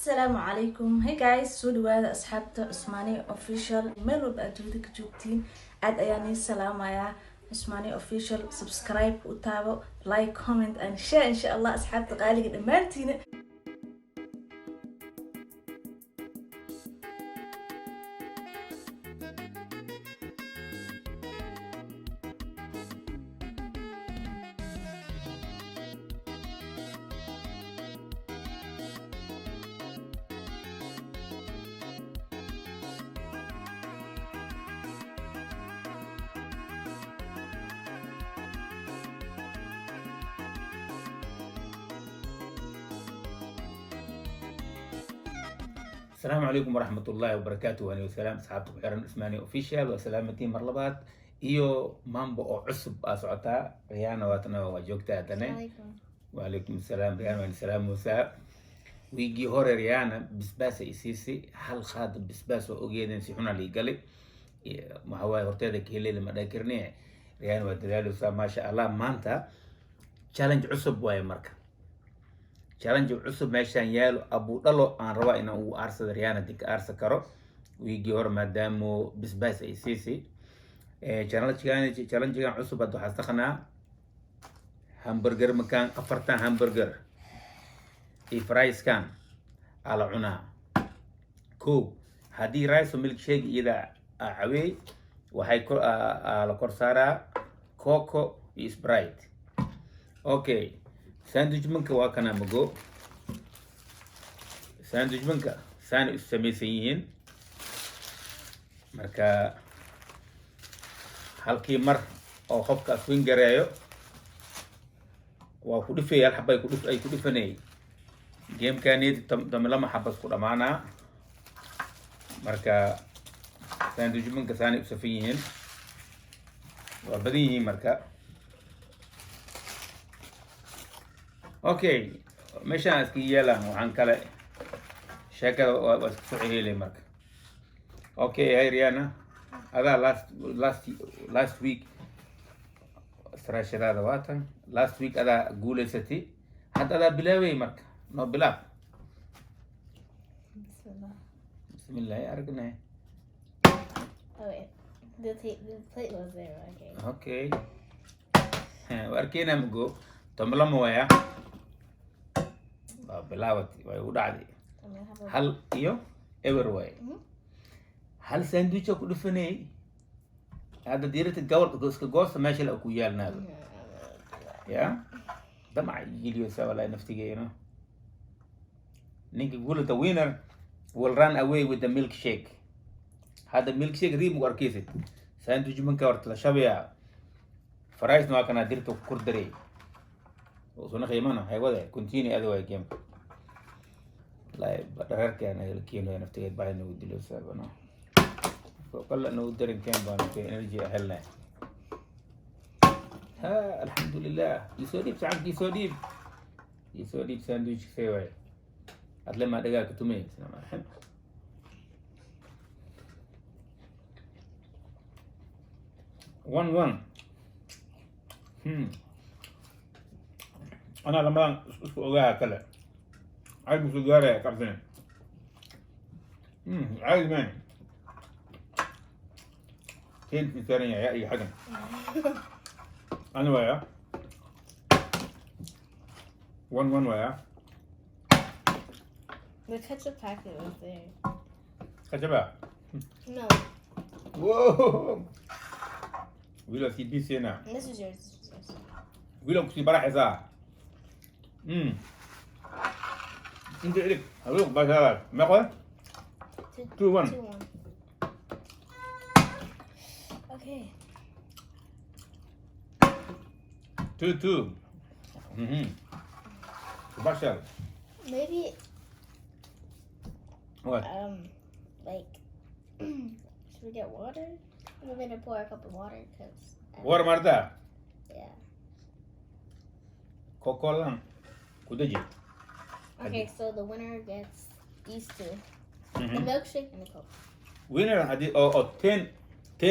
السلام عليكم. Hey guys, soo dhawaada asxaabta Usmaaney official. Meel walba aad ka joogtiin aad ayaan salaamaya. Usmaaney official, subscribe u taabo, like, comment and share insha Allah asxaabta qaaliga dhamaantiin. السلام عليكم ورحمة الله وبركاته. وأنا وسلام أصحابكم حيران اسماني أوفيشال وسلامتي مرلبات إيو مامبو عصب أسعتا ريانا واتنا وجوكتا تاني. وعليكم السلام ريانا والسلام وساء ويجي هوري ريانا بسباسة إسيسي هل خاد بسباسة وأجيدن سيحونا لي قلي محواي هورتادك هيلي لما داكرني ريانا ودلالي وساء ما شاء الله مانتا challenge عصب واي مركا challenge cusub meeshan yaalo abu dhalo aan rabaa in uu aarsada riyaana dika aarsa karo wiigi hore maadaama bisbaas ay siisi challenge-gan cusub hadda waxaa taqanaa hamburger makaan afartan hamburger iyo fries kan ala cunaa ko haddii rice milkshake iyada caawey waxay la kor saaraa coco iyo sprite. Okay, sandwich manka waa kana mago sandwich manka saan ismaysan yihiin marka halkii mar oo qofka swing gareeyo waa ku dhifay hal xabay ku dhifanay game kaanid lama xabas ku dhamaana marka sandwich manka saan isafin yihiin waa badan yihiin marka. Okay, meeshaan iska yeelaan waxaan kale sheekada waa isku soo celiyay marka. Okay, hay Rihanna adaa last week sarashadaada waatan last week adaa guuleysatay hadda adaa bilaaway marka no bilaab. Bismillah aragnay. Oh wait, the plate was there. Okay. Warkeena mago tamlama waya bilaawati way u dhacday hal iyo ever way hal sandwich ku dhufanay hada diirta gawar iska goosta meesha la ku yaalnaado ya dama yiliyo sawala naftigeena ninka gula the winner will run away with the milkshake. Hada milkshake riim warkiisid sandwich manka warta shabaya fries no kana dirta ku kordare وصلنا خيمانا هاي وضع كونتيني هذا واي جيم لا بدرر كان الكيلو أنا افتكر بعدين ودي له سبنا فقال إنه ودرن كان بانو في إنرجي أهلنا ها الحمد لله يسوديب ساعات يسوديب ساندويتش سوي أتلا ما دقاق تومي سلام الحمد one أنا لما أسوقها كلا عايز مسجارة كابتن عايز ماني كين في ثانية يا أي حاجة أنا ويا one ويا The ketchup packet was there. كتبها No. واو ويلا سي بي سي هنا This is yours. ويلا كسي براح إذا انت لك هروح بس ما قول 2-1 Okay. 2-2 بشر Maybe what like should we get water? We're gonna pour a cup of water because war مرتا yeah. كوكولا كودجي. Okay, so the winner gets these two. The milkshake and the Coke. winner هذه أو 10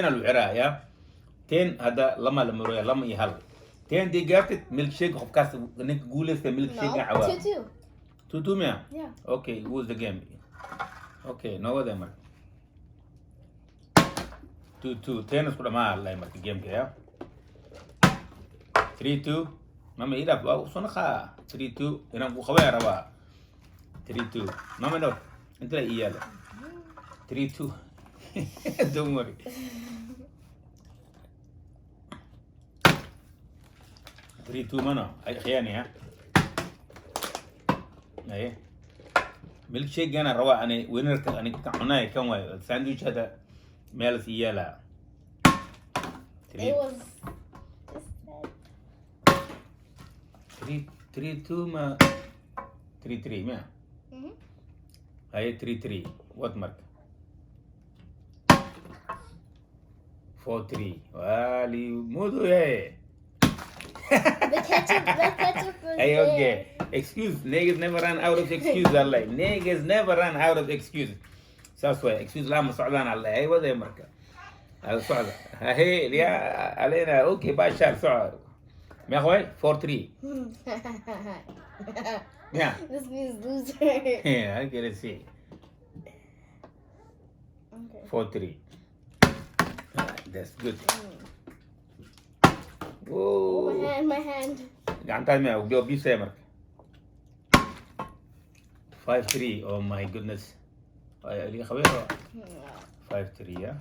الوعراء يا 10 هذا لما رويا لما يهل 10 دي جابت ميلك شيك خب كاس نك قولة في ميلك شيك No, عوا 2-2. 2-2 mea. Yeah. Okay, who's the game? Okay, no other mark. 2-2. Tennis put a mile like the game here. 3-2. Mama eat up. Oh, so 3-2. And I'm going to 3-2. Mama no. Until I eat 3-2. Don't worry. 3-2 mano. Ay khiyani ha. Ay. Milkshake أنا رواء أنا وينر أنا كعناي كم واي ساندويتش هذا مالس يلا. It was just 3-2 ما 3-3 ما. هاي 3-3 what mark 4-3 والي مودو يا. the ketchup was Hey, there. okay. Excuse. Niggas never run out of excuses. Allah. Niggas never run out of excuses. That's why. Excuse لا مصعدان الله. Hey, what the marka? الصعدة. Hey, يا علينا. Okay, باشا صعد. ما هو 4-3. Yeah. This means loser. Yeah, I get it. See. Okay. 4-3. That's good. Whoa. My hand. قاعد تعمل وبيو بي سامر 5-3. Oh my goodness. اللي خبيره 5-3 يا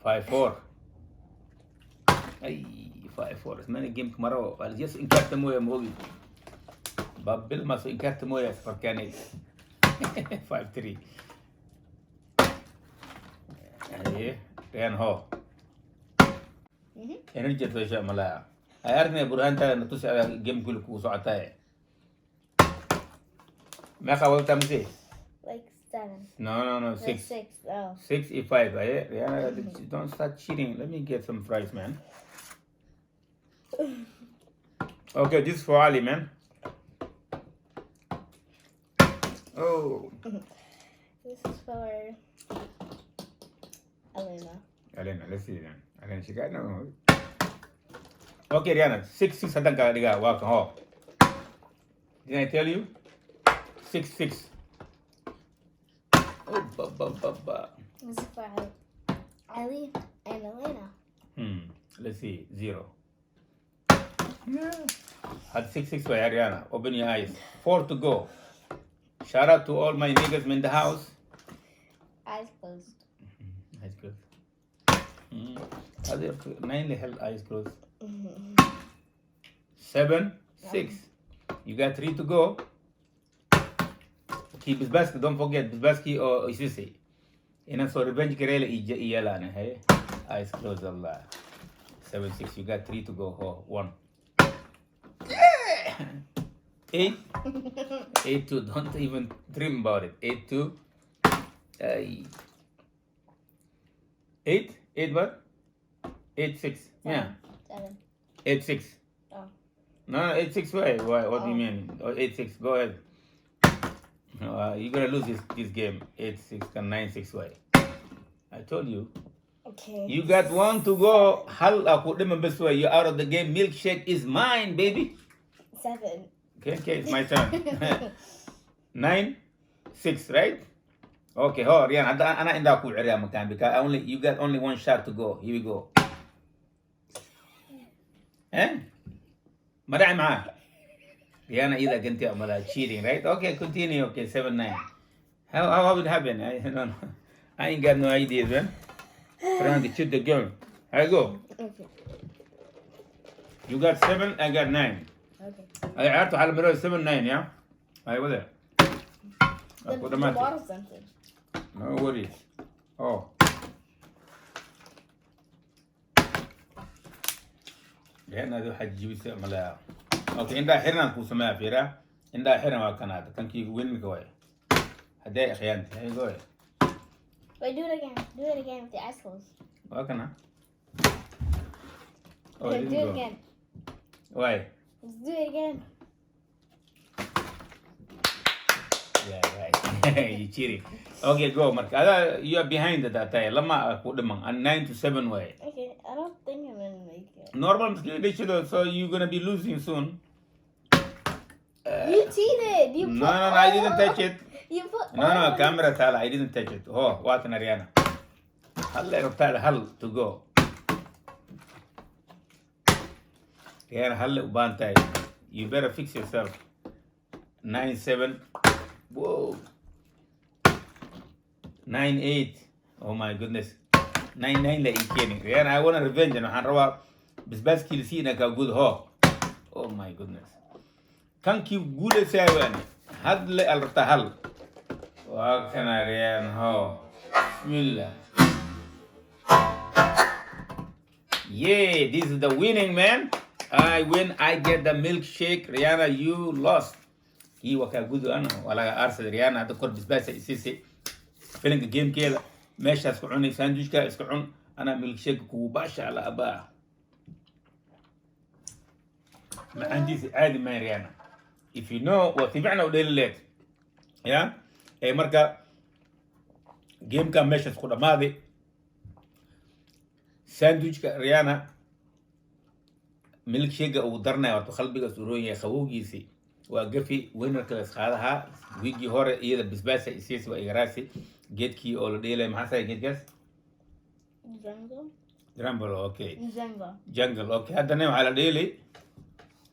5-4. اي 5-4 اسمعني جيمك مره قال جس انكرت مويه موبي بابل ما سو انكرت مويه فركاني 5-3. ايه ريان هو energy تو شيء ملا أعرفني برهان تا نتوسع على جيم كله وساعتها ما خاوي تمسي Like 7. no Like 6 6. Oh. 6 5 yeah don't start cheating. Let me get some fries, man. Okay, this is for Ali, man. Oh, This is for Elena. let's see then. Alena, she got no. Okay, Rihanna, 6 hadang ka diga wak ho. Did I tell you? 6. Oh, ba. This is for Ellie and Elena. Let's see, 0. Yeah. Had 6 for Ariana. Open your eyes. 4 to go. Shout out to all my niggas in the house. Eyes closed. Eyes closed. Other 9 held eyes closed. 7, 6. You got 3 to go. Keep his basket. Don't forget Bisbaski or Isisi. And so revenge Kirela Iyalana. Hey, eyes closed. Allah. 7, 6. You got 3 to go. Oh, 1. 8. 8 2. Don't even dream about it. 8 2. 8 what? 8 6. Yeah. 7. 8 6. Oh. No, 8 6 why? What do you mean? 8 6. Go ahead. You're gonna lose this game. 8 6 and 9 6 why? I told you. Okay. You got 1 to go. Hal aku dem best way. You're out of the game. Milkshake is mine, baby. 7. Okay, it's my turn. 9 6, right? Okay, Rian, ana inda aku area makan because you got only 1 shot to go. Here we go. Madai معاه. Rihanna إذا كنت عملها cheating, right? Okay, continue. Okay, 7 9. How it happen? I don't know. I ain't got no idea, man. Trying to cheat the game. Here I go. Okay. You got 7, I got 9. Okay. I عرفت على مرة 7 9 yeah. أيوة ده. The water's empty. No worries. Oh. لأن هذا حد يجيب عملها. أوكي إندا حرنا نكون سماع فيرا. إندا حرنا ما كان هذا كان كي وين كوي. هدايا خيانتي. هاي كوي. Wait, do it again. Do it again with the eyes closed. ما كنا. Oh, Okay, didn't do it go. again. Why? Let's do it again. Yeah, right. You cheating. Okay, go, Mark. You are behind that time. Lama aku demang. 9 to 7 way. Okay, I don't think I'm gonna make it. Normal, so you're gonna be losing soon. You cheated. You No, put no, no, I didn't touch it. You put No, no, camera tala, I didn't touch it. Oh, what an Ariana. Hal tala hal to go. Rihanna hal ubantay. You better fix yourself. 9-7. Whoa. 9-8. Oh my goodness. 9-9 la ikeni. Rihanna, I want a revenge. And I'm rawa bisbas kilisi na ka good ho. Oh my goodness. Kan ki good seven. Had le al tahal. Wa kana Rihanna ho. Bismillah. Yeah, this is the winning, man. I win. I get the milkshake. Rihanna, you lost. He waka good ano. Wala arsa Rihanna. The court bisbas isisi. Feeling the game kela. ماشي اسكعوني ساندويتش كا اسكعون انا ميلك شيك كوباشا على ابا ما عندي عادي ما ريانا if you know وتبعنا وديل ليت يا اي مركا جيم كان ماشي اسكودا ماضي ساندويتش كا ريانا ميلك شيك ودرنا وتخلبي سوروي خووجيسي وقفي وين كلاس هذا ويجي هور ايه بسباسه اسيس وايراسي جيت كي اول ديله محاسه جيت جاس جرامبل اوكي جنجل اوكي هذا نوع على ديلي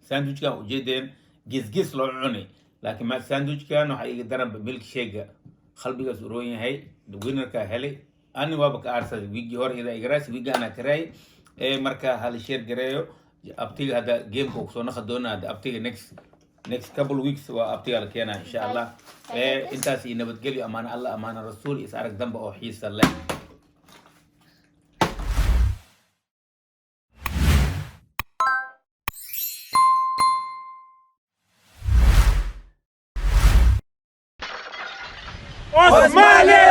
ساندويتش كان جدين جيس لو عوني لكن ما ساندويتش كان حيقدر بملك شيغا خلبي سوروين هي وينر كا هلي اني وابك ارسل ويجي هور اذا ايراسي ويجي انا كراي اي مركا هل شير جريو ابتي هذا جيم كوك سو ناخذونا هذا ابتي next couple weeks وابتي على كينا ان شاء الله انت سي نبتقلي امان الله امان الرسول يسارك ذنب او حيس الله OSMANEEY